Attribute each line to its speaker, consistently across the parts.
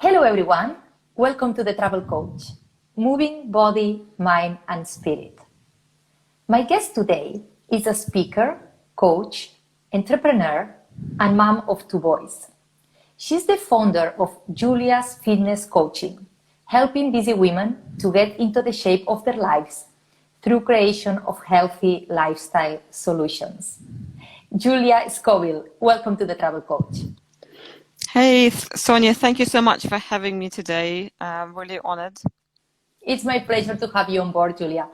Speaker 1: Hello everyone, welcome to the Travel Coach, moving body, mind and spirit. My guest today is a speaker, coach, entrepreneur and mom of 2 boys. She's the founder of Julia's Fitness Coaching, helping busy women to get into the shape of their lives through creation of healthy lifestyle solutions. Julia Scoville, welcome to the Travel Coach.
Speaker 2: Hey, Sonia, thank you so much for having me today. I'm really honored.
Speaker 1: It's my pleasure to have you on board, Julia.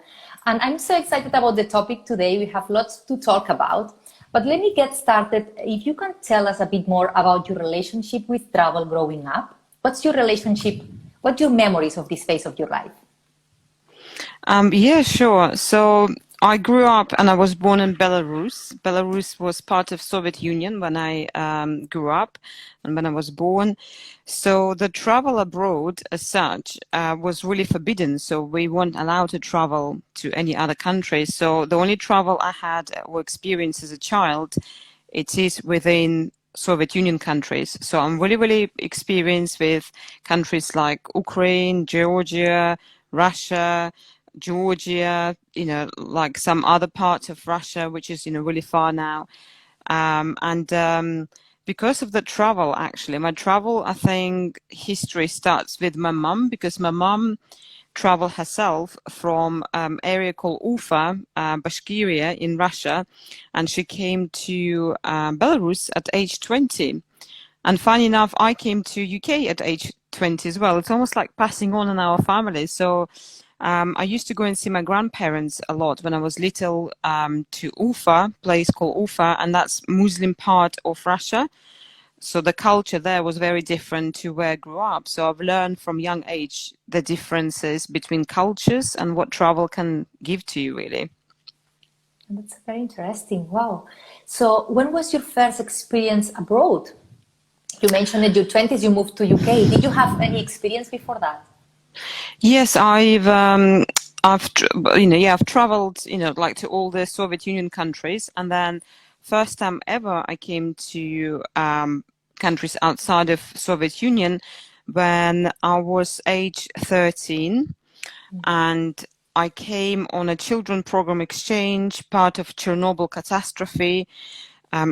Speaker 1: And I'm so excited about the topic today. We have lots to talk about. But let me get started. If you can tell us a bit more about your relationship with travel growing up. What's your relationship? What's your memories of this phase of your life?
Speaker 2: Yeah, sure. So I grew up and I was born in Belarus. Belarus was part of Soviet Union when I grew up and when I was born. So the travel abroad as such was really forbidden. So we weren't allowed to travel to any other country. So the only travel I had or experience as a child, it is within Soviet Union countries. So I'm really experienced with countries like Ukraine, Georgia, Russia, Georgia, like some other parts of Russia, which is, really far now. Because of the travel, actually, my travel, I think history starts with my mum, because my mum traveled herself from area called Ufa, Bashkiria in Russia, and she came to Belarus at age 20. And funny enough, I came to UK at age 20 as well. It's almost like passing on in our family. So I used to go and see my grandparents a lot when I was little to Ufa, place called Ufa, and that's Muslim part of Russia. So the culture there was very different to where I grew up. So I've learned from young age the differences between cultures and what travel can give to you, really.
Speaker 1: That's very interesting. Wow. So when was your first experience abroad? You mentioned in your 20s you moved to UK. Did you have any experience before that?
Speaker 2: Yes, I've traveled, like to all the Soviet Union countries, and then first time ever I came to countries outside of Soviet Union when I was age 13, and I came on a children program exchange, part of Chernobyl catastrophe.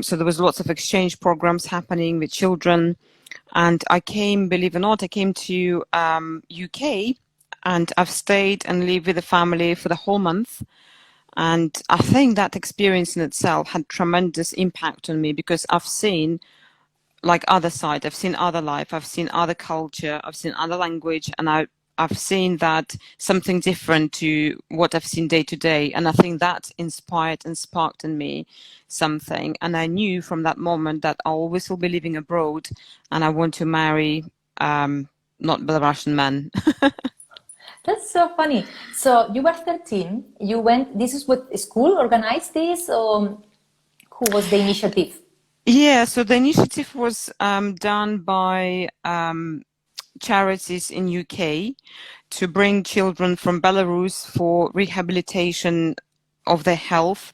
Speaker 2: So there was lots of exchange programs happening with children. And I came, believe it or not, I came to UK, and I've stayed and lived with the family for the whole month. And I think that experience in itself had tremendous impact on me, because I've seen like other side, I've seen other life, I've seen other culture, I've seen other language, and I've seen that something different to what I've seen day to day. And I think that inspired and sparked in me something. And I knew from that moment that I always will be living abroad and I want to marry not Belarusian men.
Speaker 1: That's so funny. So you were 13, you went, this is what school organized this, or who was the initiative?
Speaker 2: Yeah, so the initiative was done by charities in UK to bring children from Belarus for rehabilitation of their health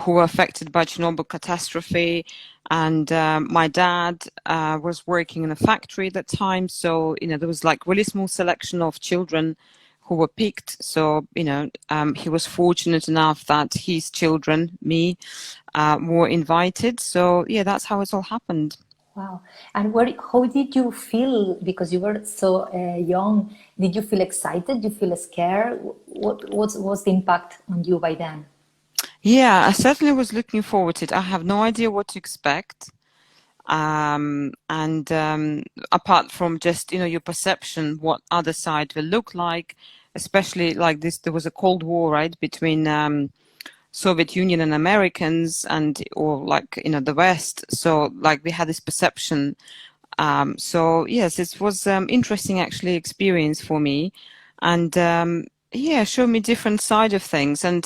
Speaker 2: who were affected by Chernobyl catastrophe. And my dad was working in a factory at that time, so there was like really small selection of children who were picked. So he was fortunate enough that his children, me, were invited. So yeah, that's how it all happened.
Speaker 1: Wow. And how did you feel? Because you were so young. Did you feel excited? Did you feel scared? What was the impact on you by then?
Speaker 2: Yeah, I certainly was looking forward to it. I have no idea what to expect. Apart from just, your perception, what other side will look like, especially like this, there was a Cold War, right, between Soviet Union and Americans or the West. So like we had this perception. So yes, it was interesting actually experience for me, and showed me different side of things. And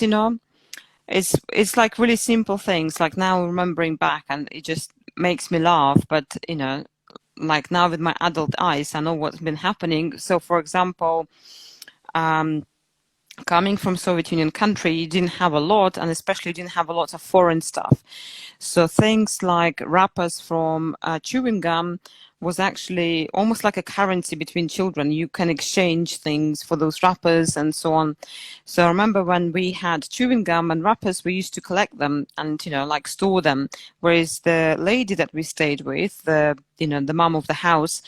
Speaker 2: it's like really simple things. Like now remembering back, and it just makes me laugh. But like now with my adult eyes, I know what's been happening. So for example, coming from Soviet Union country, you didn't have a lot, and especially you didn't have a lot of foreign stuff. So things like wrappers from chewing gum was actually almost like a currency between children. You can exchange things for those wrappers and so on. So I remember when we had chewing gum and wrappers, we used to collect them and, like store them. Whereas the lady that we stayed with, the mom of the house,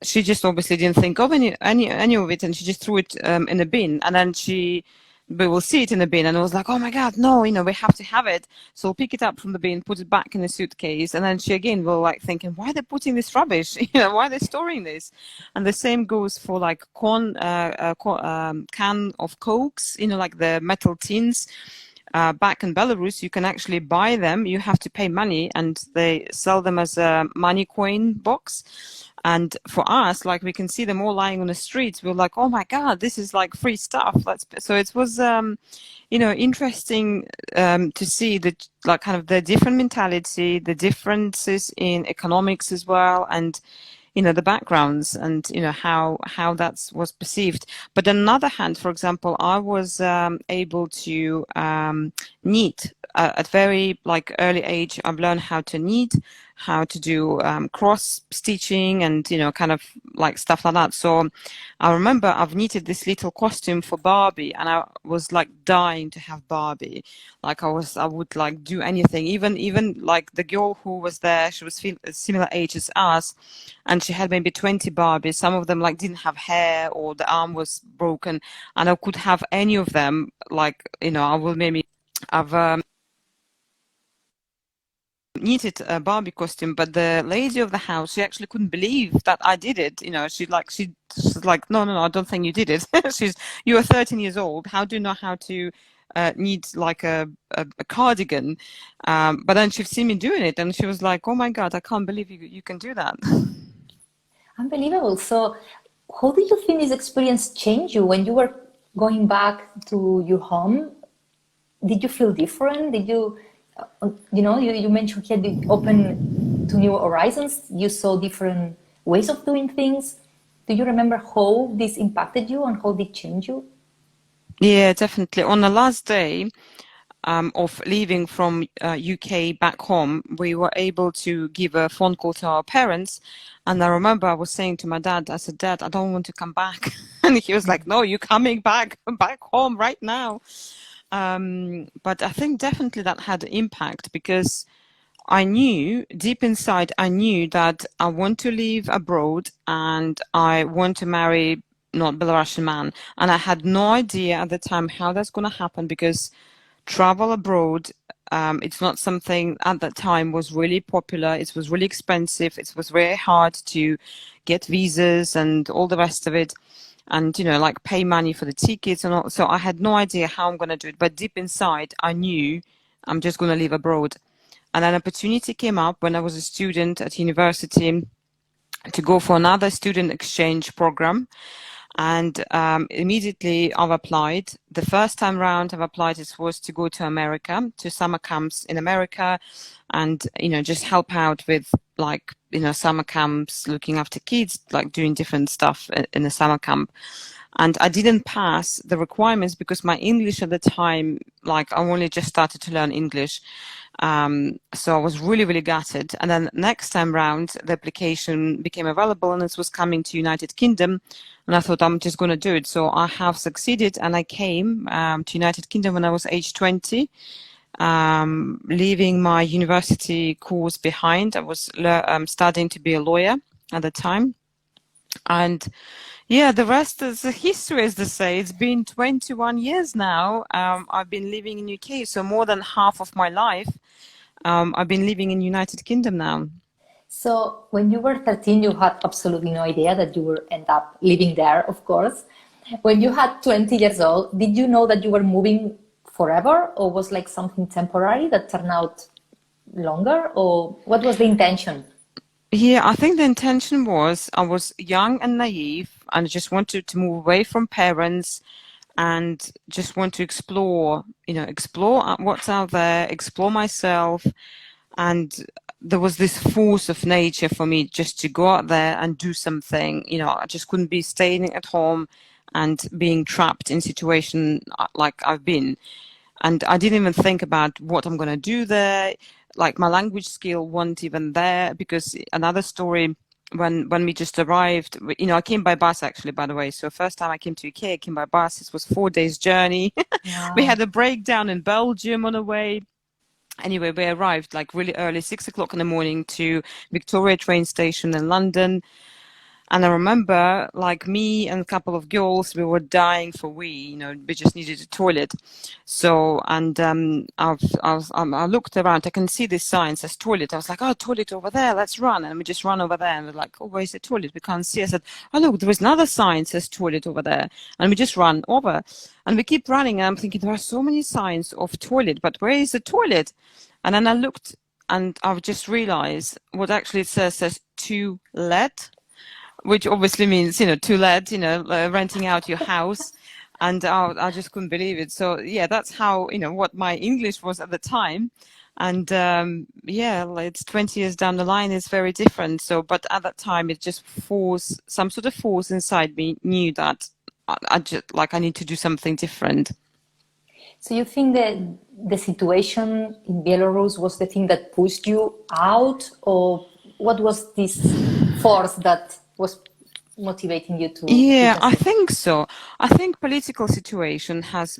Speaker 2: she just obviously didn't think of any of it, and she just threw it in a bin. And then we will see it in the bin, and it was like, oh my God, no, we have to have it. So we'll pick it up from the bin, put it back in the suitcase, and then she again will like thinking, why are they putting this rubbish? Why are they storing this? And the same goes for like can of Cokes, like the metal tins. Back in Belarus, you can actually buy them. You have to pay money, and they sell them as a money coin box. And for us, like we can see them all lying on the streets. We're like, oh my God, this is like free stuff. So it was, interesting to see that, like, kind of the different mentality, the differences in economics as well, and the backgrounds, and how that was perceived. But on the other hand, for example, I was able to knit at very early age. I've learned how to knit, how to do cross stitching, and kind of like stuff like that. So I remember I've knitted this little costume for Barbie, and I was like dying to have Barbie. Like I would like do anything, even like the girl who was there, she was similar age as us, and she had maybe 20 Barbies. Some of them like didn't have hair, or the arm was broken, and I could have any of them. Like I will maybe have knitted a Barbie costume, but the lady of the house, she actually couldn't believe that I did it. She's like, no, I don't think you did it. You are 13 years old. How do you know how to knit like a cardigan? But then she's seen me doing it, and she was like, oh my God, I can't believe you can do that.
Speaker 1: Unbelievable. So how did you think this experience changed you when you were going back to your home? Did you feel different? Did you, you mentioned here the open to new horizons. You saw different ways of doing things. Do you remember how this impacted you and how did it change you?
Speaker 2: Yeah, definitely. On the last day of leaving from UK back home, we were able to give a phone call to our parents. And I remember I was saying to my dad, I said, Dad, I don't want to come back. And he was like, no, you're coming back home right now. But I think definitely that had an impact, because I knew deep inside, I knew that I want to live abroad and I want to marry not Belarusian man. And I had no idea at the time how that's going to happen, because travel abroad, it's not something at that time was really popular. It was really expensive. It was very hard to get visas and all the rest of it. And, like pay money for the tickets and all. So I had no idea how I'm going to do it. But deep inside, I knew I'm just going to live abroad. And an opportunity came up when I was a student at university to go for another student exchange program. And immediately I've applied. The first time round I've applied, it was to go to America, to summer camps in America, and, just help out with summer camps, looking after kids, like doing different stuff in the summer camp. And I didn't pass the requirements because my English at the time, like I only just started to learn English. So I was really, really gutted. And then next time round, the application became available and it was coming to United Kingdom. And I thought, I'm just going to do it. So I have succeeded, and I came to United Kingdom when I was age 20, leaving my university course behind. I was studying to be a lawyer at the time. And yeah, the rest is the history, as they say. It's been 21 years now. I've been living in UK, so more than half of my life. I've been living in United Kingdom now.
Speaker 1: So when you were 13, you had absolutely no idea that you would end up living there, of course. When you had 20 years old, did you know that you were moving forever, or was like something temporary that turned out longer, or what was the intention?
Speaker 2: Yeah, I think the intention was I was young and naive and just wanted to move away from parents and just want to explore what's out there, explore myself. And there was this force of nature for me just to go out there and do something. I just couldn't be staying at home and being trapped in situation like I've been. And I didn't even think about what I'm going to do there. Like my language skill wasn't even there, because another story when we just arrived, you know, I came by bus actually, by the way. So first time I came to UK, I came by bus. It was 4 days journey. We
Speaker 1: Wow.
Speaker 2: had a breakdown in Belgium on the way. Anyway, we arrived like really early, 6 o'clock in the morning to Victoria train station in London. And I remember, like me and a couple of girls, we were dying for wee. You know, we just needed a toilet. So, and I looked around. I can see this sign says toilet. I was like, oh, toilet over there. Let's run. And we just run over there. And we're like, oh, where's the toilet? We can't see. I said, oh, look, there is another sign says toilet over there. And we just run over. And we keep running. And I'm thinking, there are so many signs of toilet, but where is the toilet? And then I looked, and I've just realized what actually it says to let, which obviously means, you know, to let, you know, renting out your house. And I just couldn't believe it. So yeah, that's how, you know, what my English was at the time. And yeah, like it's 20 years down the line, it's very different. So, but at that time, it just some sort of force inside me knew that I just, like, I need to do something different.
Speaker 1: So you think that the situation in Belarus was the thing that pushed you out, or what was this force that was motivating you to
Speaker 2: Yeah,
Speaker 1: just
Speaker 2: I
Speaker 1: leave?
Speaker 2: think so. I think political situation has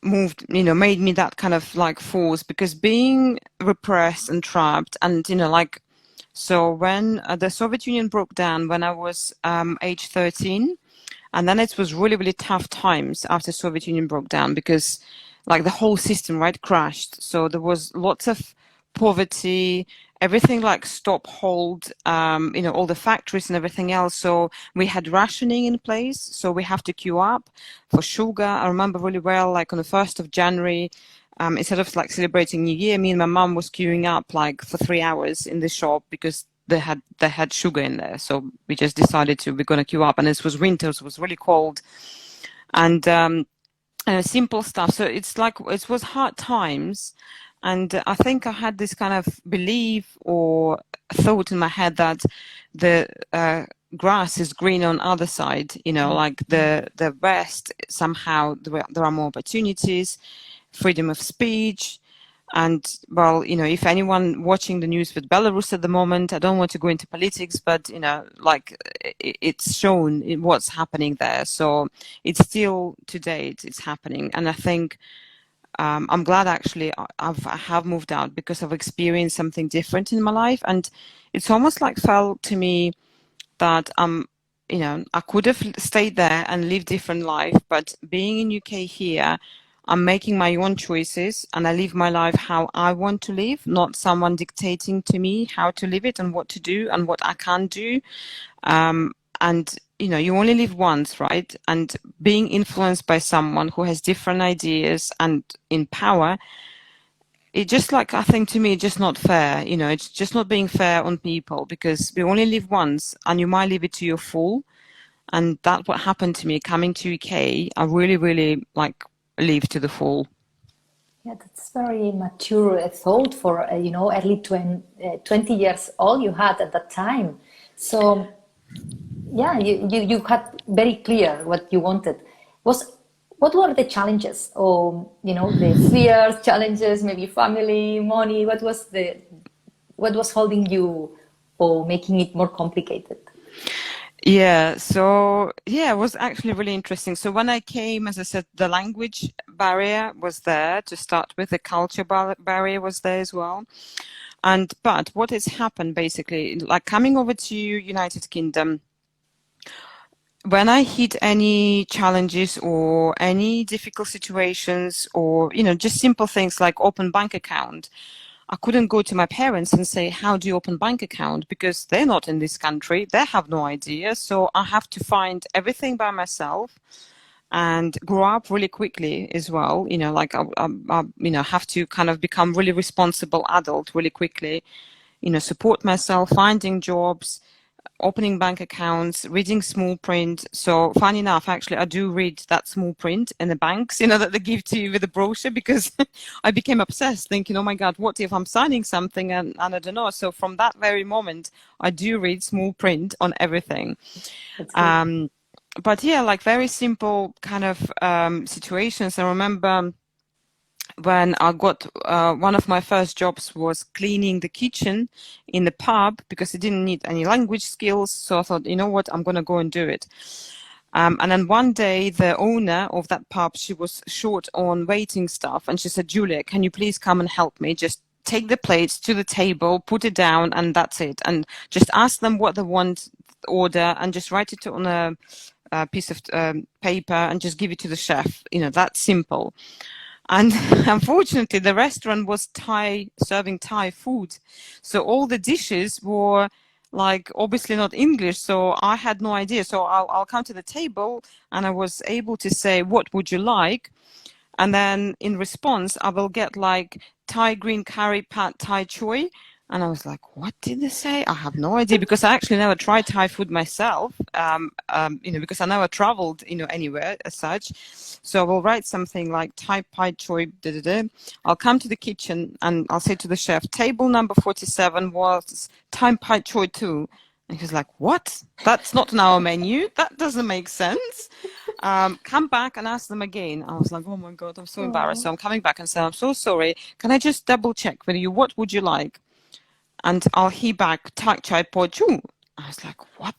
Speaker 2: moved, you know, made me that kind of like force, because being repressed and trapped and, you know, like, so when the Soviet Union broke down when I was age 13, and then it was really, really tough times after Soviet Union broke down, because like the whole system, right, crashed. So there was lots of poverty, everything like stop, hold, you know, all the factories and everything else. So we had rationing in place. So we have to queue up for sugar. I remember really well, like on the 1st of January, instead of like celebrating New Year, me and my mum was queuing up like for 3 hours in the shop because they had sugar in there. So we just decided we're going to queue up, and this was winter, so it was really cold. And simple stuff. So it's like, it was hard times. And I think I had this kind of belief or thought in my head that the grass is green on other side, you know, like the West, somehow there are more opportunities, freedom of speech. And well, you know, if anyone watching the news with Belarus at the moment, I don't want to go into politics, but you know, like it's shown what's happening there. So it's still to date, it's happening. And I think I'm glad actually I have moved out, because I've experienced something different in my life. And it's almost like felt to me that you know, I could have stayed there and lived different life, but being in UK here, I'm making my own choices, and I live my life how I want to live, not someone dictating to me how to live it and what to do and what I can do. And you know, you only live once, right? And being influenced by someone who has different ideas and in power, it just, like, I think to me, it's just not fair. You know, it's just not being fair on people, because we only live once and you might live it to your full. And that's what happened to me coming to UK. I really, really like live to the full.
Speaker 1: Yeah, that's very mature thought for, you know, early 20 years old you had at that time. So yeah, you had very clear what you wanted. What were the challenges, or you know, the fears, challenges, maybe family, money? What was holding you or making it more complicated?
Speaker 2: Yeah, so yeah, it was actually really interesting. So when I came, as I said, the language barrier was there to start with, the culture barrier was there as well. But what has happened basically, like coming over to United Kingdom, when I hit any challenges or any difficult situations, or you know, just simple things like open bank account, I couldn't go to my parents and say, how do you open bank account? Because they're not in this country. They have no idea. So I have to find everything by myself and grow up really quickly as well. You know, like I you know, have to kind of become really responsible adult really quickly, you know, support myself, finding jobs, opening bank accounts, reading small print. So funny enough, actually, I do read that small print in the banks, you know, that they give to you with the brochure, because I became obsessed thinking, oh my God, what if I'm signing something and I don't know. So from that very moment, I do read small print on everything.
Speaker 1: That's good.
Speaker 2: But yeah, like very simple kind of situations. I remember when I got one of my first jobs was cleaning the kitchen in the pub because I didn't need any language skills. So I thought, you know what, I'm going to go and do it. And then one day, the owner of that pub, she was short on waiting staff, and she said, Julia, can you please come and help me? Just take the plates to the table, put it down, and that's it. And just ask them what they want, order, and just write it on a piece of paper and just give it to the chef. You know, that's simple. And unfortunately, the restaurant was serving Thai food. So all the dishes were like obviously not English. So I had no idea. So I'll come to the table and I was able to say, what would you like? And then in response, I will get like Thai green curry pad Thai choy. And I was like, what did they say? I have no idea because I actually never tried Thai food myself, because I never traveled, anywhere as such. So I will write something like Thai pad choy, da, da, da. I'll come to the kitchen and I'll say to the chef, table number 47 was Thai pad choy too. And he was like, what? That's not on our menu. That doesn't make sense. Come back and ask them again. I was like, oh my God, I'm so embarrassed. So I'm coming back and say, I'm so sorry. Can I just double check with you? What would you like? And I'll hear back, tak chai po chu. I was like, what?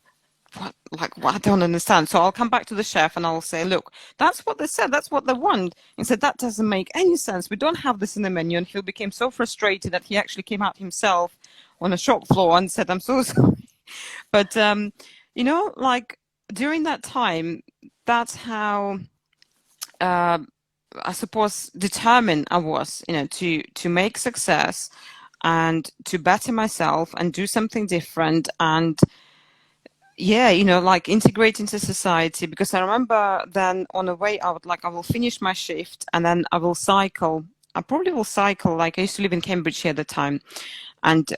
Speaker 2: Like, what? I don't understand. So I'll come back to the chef and I'll say, look, that's what they said. That's what they want. He said, that doesn't make any sense. We don't have this in the menu. And he became so frustrated that he actually came out himself on a shop floor and said, I'm so sorry. But, like during that time, that's how, I suppose, determined I was, to make success and to better myself and do something different and like integrate into society. Because I remember then on the way out, like I will finish my shift and then I will cycle. I probably will cycle, like I used to live in Cambridge here at the time. And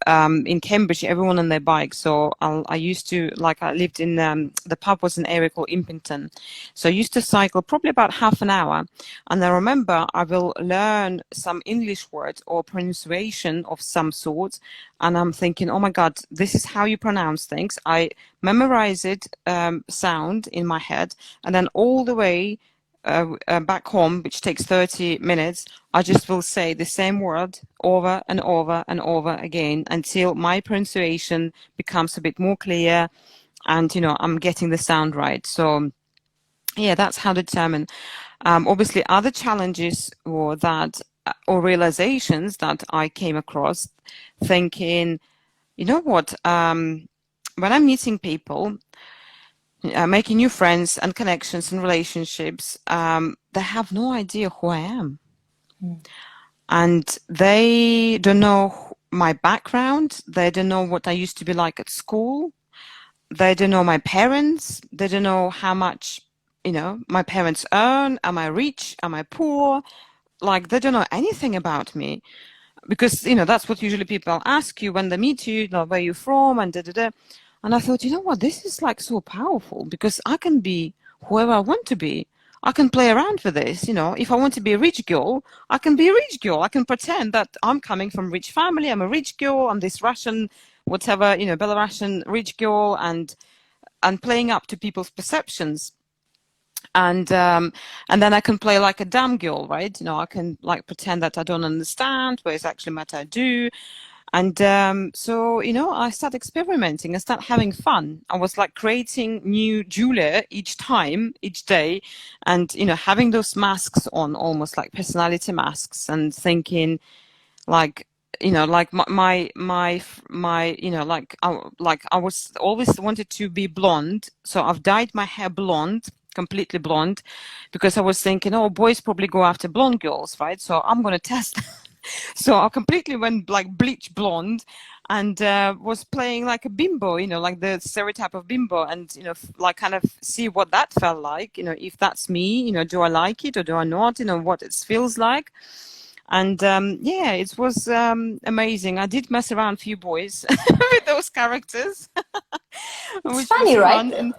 Speaker 2: in Cambridge, everyone on their bike. So I used to, like I lived in, the pub was an area called Impington. So I used to cycle probably about half an hour. And I remember I will learn some English word or pronunciation of some sort. And I'm thinking, oh my God, this is how you pronounce things. I memorize it, sound in my head. And then all the way back home, which takes 30 minutes, I just will say the same word over and over and over again until my pronunciation becomes a bit more clear and, I'm getting the sound right. So, yeah, that's how to determine. Obviously, other challenges were that, or realizations that I came across thinking, you know what, when I'm meeting people, making new friends and connections and relationships, they have no idea who I am. And they don't know my background. They don't know what I used to be like at school. They don't know my parents. They don't know how much, my parents earn. Am I rich? Am I poor? Like, they don't know anything about me. Because, that's what usually people ask you when they meet you, where you're from and da-da-da. And I thought, you know what, this is like so powerful because I can be whoever I want to be. I can play around with this, if I want to be a rich girl, I can be a rich girl. I can pretend that I'm coming from a rich family. I'm a rich girl. I'm this Russian, whatever, Belarusian rich girl and playing up to people's perceptions. And then I can play like a damn girl, right? I can like pretend that I don't understand, whereas actually what I do. And so, I started experimenting and start having fun. I was like creating new Julia each day, and, having those masks on, almost like personality masks, and thinking like, like my I was always wanted to be blonde. So I've dyed my hair blonde, completely blonde, because I was thinking, oh, boys probably go after blonde girls, right? So I'm going to test. So I completely went like bleach blonde and was playing like a bimbo, like the stereotype of bimbo, and, like kind of see what that felt like, if that's me, do I like it or do I not, what it feels like. And it was amazing. I did mess around a few boys with those characters.
Speaker 1: It's funny, right?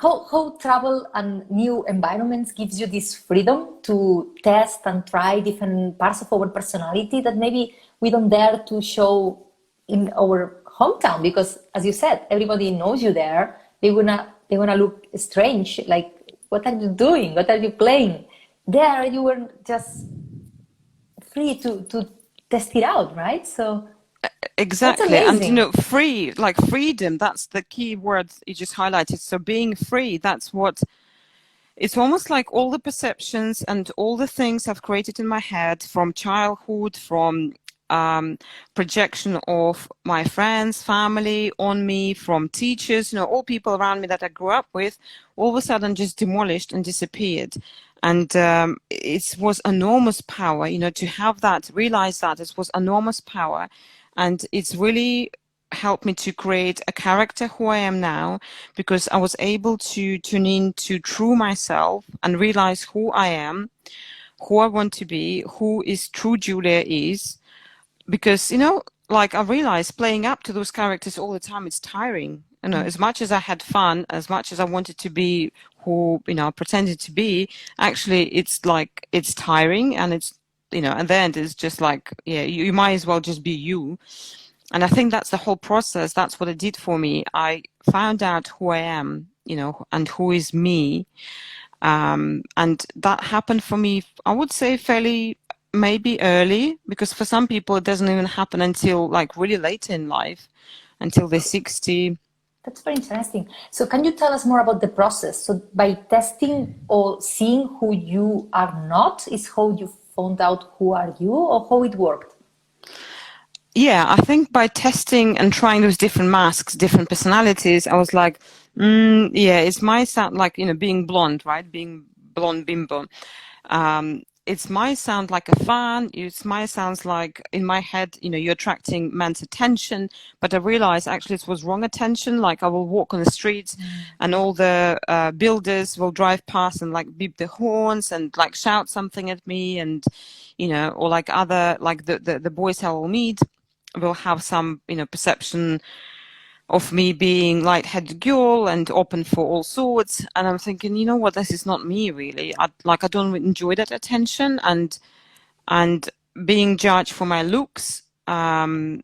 Speaker 1: How travel and new environments gives you this freedom to test and try different parts of our personality that maybe we don't dare to show in our hometown, because, as you said, everybody knows you there. They wanna look strange, like, what are you doing? What are you playing? There you were just free to test it out, right? So
Speaker 2: Exactly.
Speaker 1: that's
Speaker 2: And,
Speaker 1: amazing.
Speaker 2: free, like freedom, that's the key word you just highlighted. So being free, that's what it's almost like all the perceptions and all the things I've created in my head from childhood, from projection of my friends, family on me, from teachers, all people around me that I grew up with, all of a sudden just demolished and disappeared. And it was enormous power, to have that, realize that it was enormous power. And it's really helped me to create a character who I am now, because I was able to tune in to true myself and realize who I am, who I want to be, who is true Julia is. Because, like I realized playing up to those characters all the time, it's tiring. As much as I had fun, as much as I wanted to be who, I pretended to be, actually it's like, it's tiring, and it's, at the end it's just like, yeah, you might as well just be you. And I think that's the whole process. That's what it did for me. I found out who I am, and who is me. And that happened for me, I would say fairly maybe early, because for some people it doesn't even happen until like really late in life, until they're 60.
Speaker 1: That's very interesting. So can you tell us more about the process? So by testing or seeing who you are not is how you found out who are you, or how it worked?
Speaker 2: Yeah, I think by testing and trying those different masks, different personalities, I was like, yeah, it might sound like, being blonde, right? Being blonde bimbo. It might sound like a fan. It might sound like in my head, you're attracting men's attention, but I realized actually it was wrong attention. Like I will walk on the streets and all the builders will drive past and like beep the horns and like shout something at me, and, or like other, like the boys I will meet will have some, perception of me being light-headed girl and open for all sorts. And I'm thinking, you know what, this is not me really. I don't enjoy that attention and being judged for my looks. I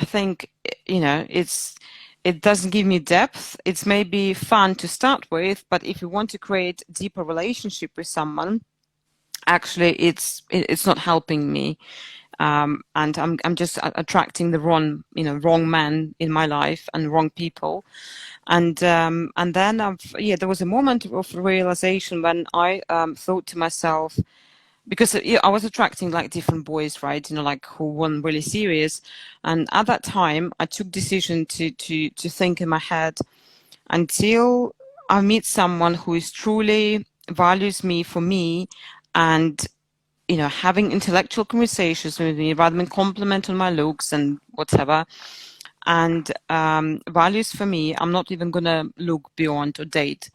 Speaker 2: think, it doesn't give me depth. It's maybe fun to start with, but if you want to create a deeper relationship with someone, actually it's not helping me. And I'm just attracting the wrong man in my life and wrong people. And then there was a moment of realization when I thought to myself, because I was attracting like different boys, right? Like who weren't really serious. And at that time, I took decision to think in my head, until I meet someone who is truly values me for me, and having intellectual conversations with me rather than compliment on my looks and whatever, and values for me, I'm not even going to look beyond or date.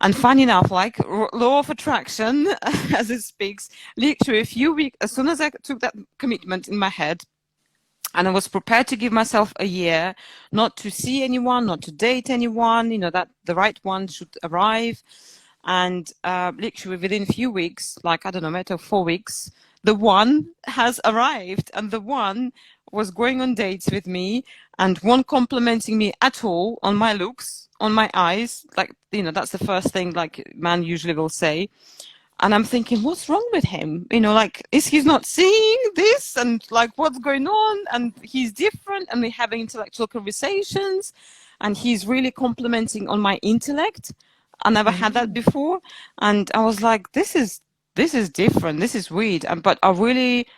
Speaker 2: And funny enough, like law of attraction, as it speaks, literally a few weeks, as soon as I took that commitment in my head, and I was prepared to give myself a year, not to see anyone, not to date anyone, that the right one should arrive. And literally within a few weeks, like, I don't know, matter of 4 weeks, the one has arrived, and the one was going on dates with me and won't complimenting me at all on my looks, on my eyes. Like, that's the first thing like man usually will say. And I'm thinking, what's wrong with him? Like, is he not seeing this? And like, what's going on? And he's different, and we're having intellectual conversations, and he's really complimenting on my intellect. I never had that before. And I was like, this is different. This is weird. But I really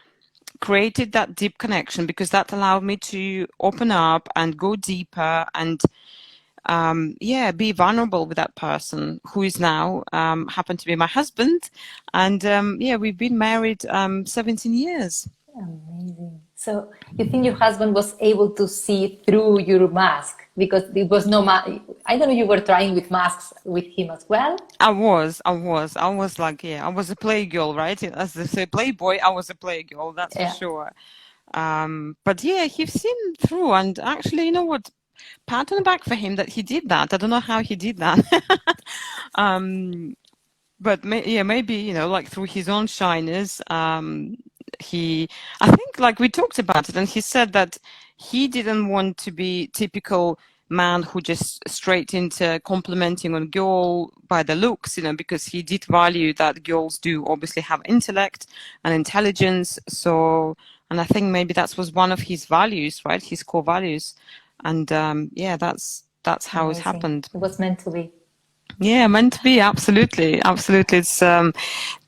Speaker 2: created that deep connection, because that allowed me to open up and go deeper and be vulnerable with that person, who is now happened to be my husband. And we've been married 17 years.
Speaker 1: Amazing. So you think your husband was able to see through your mask, because it was no I don't know, you were trying with masks with him as well?
Speaker 2: I was like, I was a playgirl, right? As they say, playboy, I was a playgirl, that's for sure. But he's seen through, and actually, you know what? Pat on the back for him that he did that. I don't know how he did that. But maybe, like through his own shyness, I think like we talked about it, and he said that he didn't want to be typical man who just straight into complimenting on girl by the looks, because he did value that girls do obviously have intellect and intelligence. So, and I think maybe that was one of his values, right? His core values. And yeah, that's how
Speaker 1: Amazing.
Speaker 2: it happened.
Speaker 1: It was meant to be.
Speaker 2: Yeah, meant to be. Absolutely. Absolutely. It's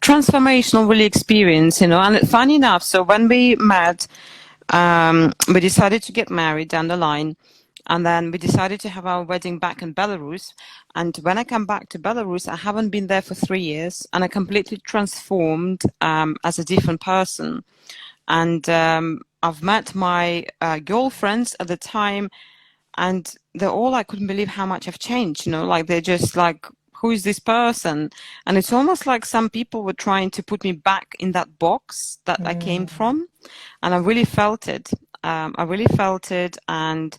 Speaker 2: transformational really experience, and funny enough, so when we met, we decided to get married down the line, and then we decided to have our wedding back in Belarus. And when I come back to Belarus, I haven't been there for 3 years, and I completely transformed as a different person. And I've met my girlfriends at the time, and they're all, I couldn't believe how much I've changed, like they're just like, who is this person? And it's almost like some people were trying to put me back in that box that I came from. And I really felt it. And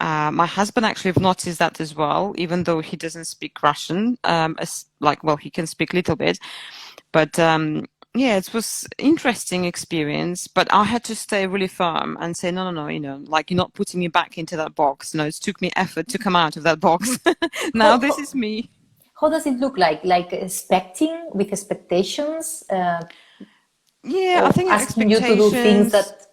Speaker 2: my husband actually have noticed that as well, even though he doesn't speak Russian, he can speak a little bit. But yeah, it was interesting experience, but I had to stay really firm and say, no, like, you're not putting me back into that box. It took me effort to come out of that box. Now this is me.
Speaker 1: How does it look like? Like expecting with expectations?
Speaker 2: Yeah, I think
Speaker 1: asking you to do things that,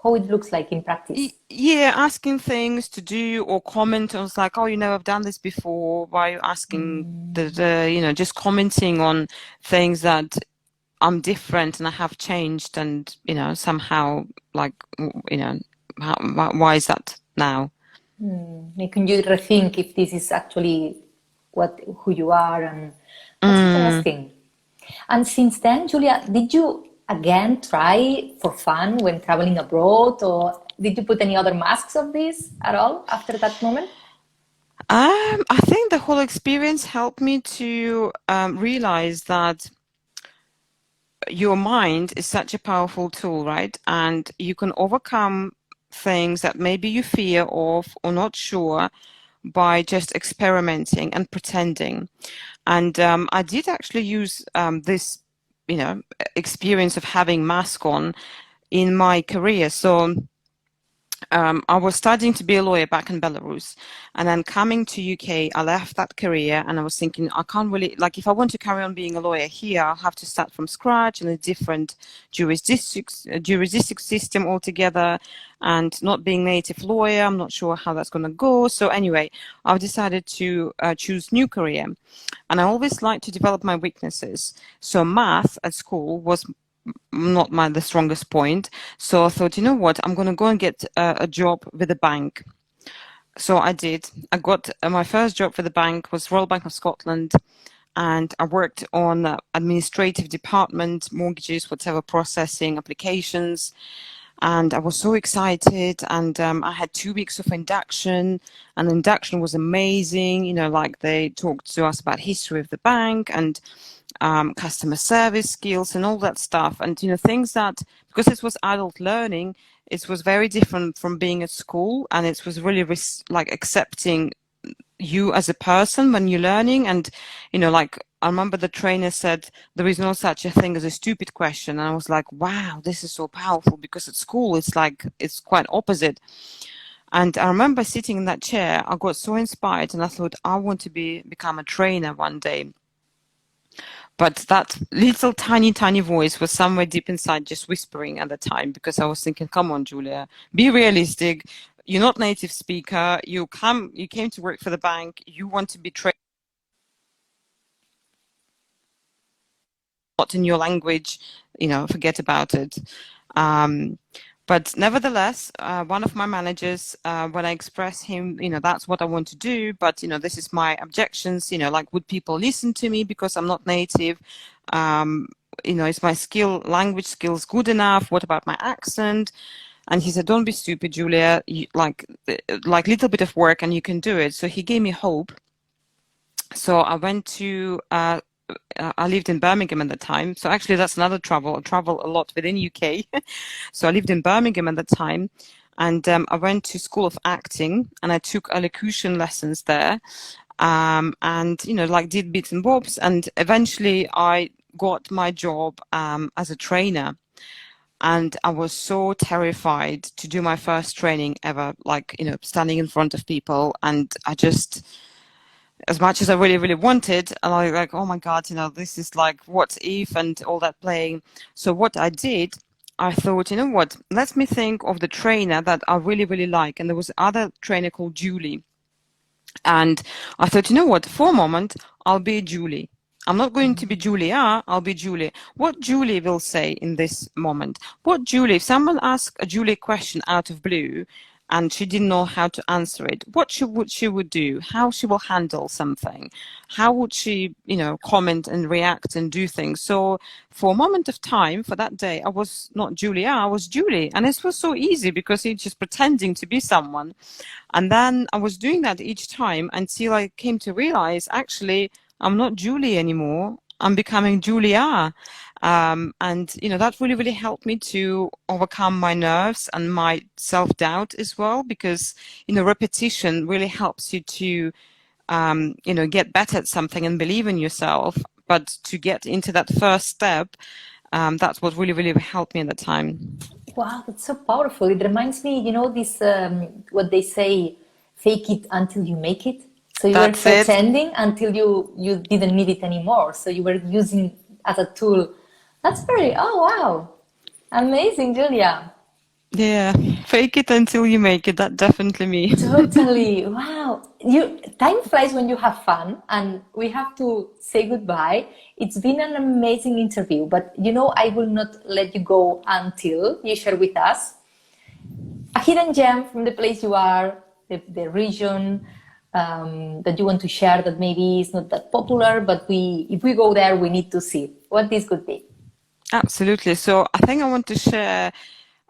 Speaker 1: how it looks like in practice.
Speaker 2: Yeah, asking things to do or comment. I was like, oh, I've done this before. Why are you asking just commenting on things that I'm different and I have changed, and somehow, like, why is that now?
Speaker 1: Making you rethink if this is actually who you are, and that's interesting. And since then, Julia, did you again try for fun when traveling abroad, or did you put any other masks of this at all after that moment?
Speaker 2: I think the whole experience helped me to realize that your mind is such a powerful tool, right? And you can overcome things that maybe you fear of or not sure by just experimenting and pretending. And I did actually use this, experience of having mask on in my career. So I was studying to be a lawyer back in Belarus, and then coming to UK, I left that career, and I was thinking, I can't really, like, if I want to carry on being a lawyer here, I'll have to start from scratch in a different jurisdiction system altogether, and not being native lawyer, I'm not sure how that's going to go. So anyway, I've decided to choose new career, and I always like to develop my weaknesses. So math at school was not the strongest point. So I thought, you know what, I'm going to go and get a job with a bank. So I did. I got my first job for the bank was Royal Bank of Scotland, and I worked on administrative department, mortgages, whatever, processing applications. And I was so excited, and I had 2 weeks of induction, and the induction was amazing. Like, they talked to us about history of the bank and customer service skills and all that stuff. And, things that, because it was adult learning, it was very different from being at school. And it was really like accepting you as a person when you're learning. And, like, I remember the trainer said, there is no such a thing as a stupid question. And I was like, wow, this is so powerful, because at school, it's quite opposite. And I remember sitting in that chair, I got so inspired, and I thought, I want to become a trainer one day. But that little tiny voice was somewhere deep inside just whispering at the time, because I was thinking, come on, Julia, be realistic. You're not native speaker. You came to work for the bank. You want to be trained not in your language, forget about it. But nevertheless, one of my managers, when I expressed him, that's what I want to do, but, this is my objections, like, would people listen to me because I'm not native? Is my language skills good enough? What about my accent? And he said, don't be stupid, Julia, like little bit of work and you can do it. So he gave me hope. So I went to I lived in Birmingham at the time. So actually that's another travel. I travel a lot within UK. So I lived in Birmingham at the time, and I went to School of Acting, and I took elocution lessons there. And, like, did bits and bobs, and eventually I got my job as a trainer. And I was so terrified to do my first training ever, like, standing in front of people. And I just, as much as I really, really wanted, and I like, oh my God, this is like, what if, and all that playing. So what I did, I thought, you know what, let me think of the trainer that I really, really like. And there was another trainer called Julie. And I thought, you know what, for a moment, I'll be Julie. I'm not going to be Julia, I'll be Julie. What Julie will say in this moment? What Julie, if someone asks a Julie question out of blue and she didn't know how to answer it, what she would do, how she will handle something, how would she, comment and react and do things. So for a moment of time, for that day, I was not Julia, I was Julie. And it was so easy because it's just pretending to be someone. And then I was doing that each time until I came to realize, actually, I'm not Julie anymore. I'm becoming Julia. And, that really, really helped me to overcome my nerves and my self-doubt as well, because, repetition really helps you to, get better at something and believe in yourself. But to get into that first step, that's what really, really helped me at the time.
Speaker 1: Wow, that's so powerful. It reminds me, this, what they say, fake it until you make it. So you were pretending until you didn't need it anymore. So you were using as a tool. That's oh, wow. Amazing, Julia.
Speaker 2: Yeah, fake it until you make it. That definitely me.
Speaker 1: Totally. Wow. Time flies when you have fun, and we have to say goodbye. It's been an amazing interview, but I will not let you go until you share with us a hidden gem from the place you are, the region that you want to share that maybe is not that popular, but if we go there, we need to see what this could be.
Speaker 2: Absolutely. So I think I want to share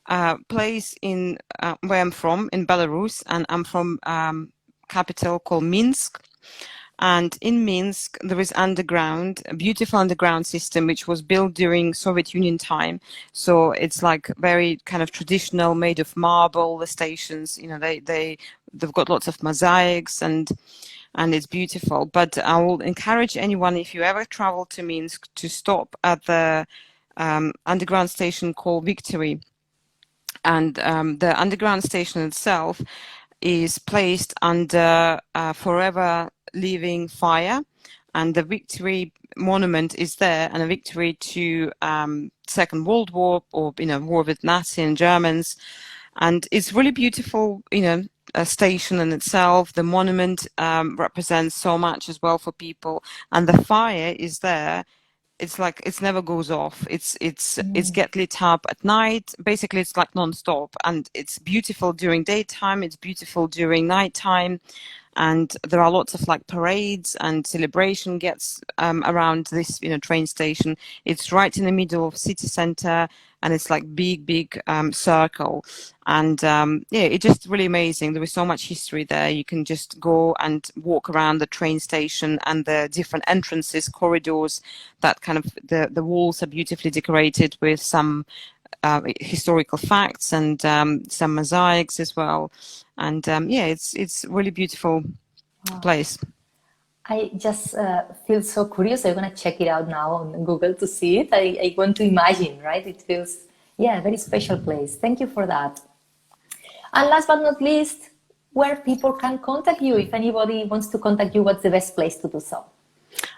Speaker 2: a place in where I'm from, in Belarus, and I'm from capital called Minsk. And in Minsk, there is a beautiful underground system, which was built during Soviet Union time. So it's like very kind of traditional, made of marble, the stations, they've got lots of mosaics and it's beautiful. But I will encourage anyone, if you ever travel to Minsk, to stop at the underground station called Victory. And the underground station itself is placed under forever living fire, and the Victory monument is there, and a victory to Second World War, or war with Nazi and Germans. And it's really beautiful, a station in itself. The monument represents so much as well for people, and the fire is there. It's like it never goes off. It's get lit up at night. Basically, it's like non-stop, and it's beautiful during daytime. It's beautiful during nighttime, and there are lots of like parades and celebration gets around this train station. It's right in the middle of city center, and it's like big circle. And it's just really amazing. There is so much history there. You can just go and walk around the train station and the different entrances, corridors. That kind of the walls are beautifully decorated with some historical facts and some mosaics as well. And it's really beautiful place.
Speaker 1: I just feel so curious. I'm going to check it out now on Google to see it. I want to imagine, right? It feels, a very special place. Thank you for that. And last but not least, where people can contact you. If anybody wants to contact you, what's the best place to do so?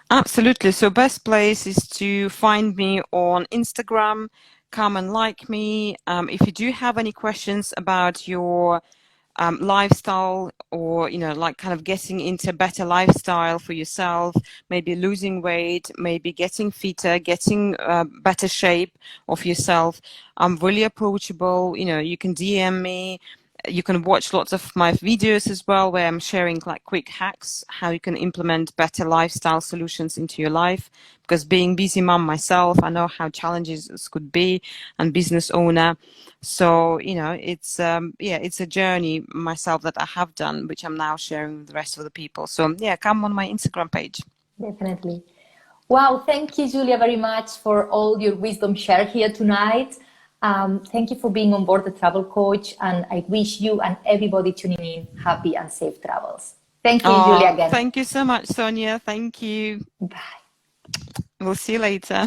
Speaker 2: Absolutely. So best place is to find me on Instagram. Come and like me. If you do have any questions about your lifestyle, or like kind of getting into a better lifestyle for yourself, maybe losing weight, maybe getting fitter, getting better shape of yourself, I'm really approachable. You can DM me. You can watch lots of my videos as well, where I'm sharing like quick hacks, how you can implement better lifestyle solutions into your life. Because being busy mom myself, I know how challenges this could be, and business owner. So, it's a journey myself that I have done, which I'm now sharing with the rest of the people. So come on my Instagram page.
Speaker 1: Definitely. Wow. Thank you, Julia, very much for all your wisdom shared here tonight. Thank you for being on board the Travel Coach, and I wish you and everybody tuning in happy and safe travels. Thank you, Julia, again.
Speaker 2: Thank you so much, Sonia. Thank you.
Speaker 1: Bye.
Speaker 2: We'll see you later.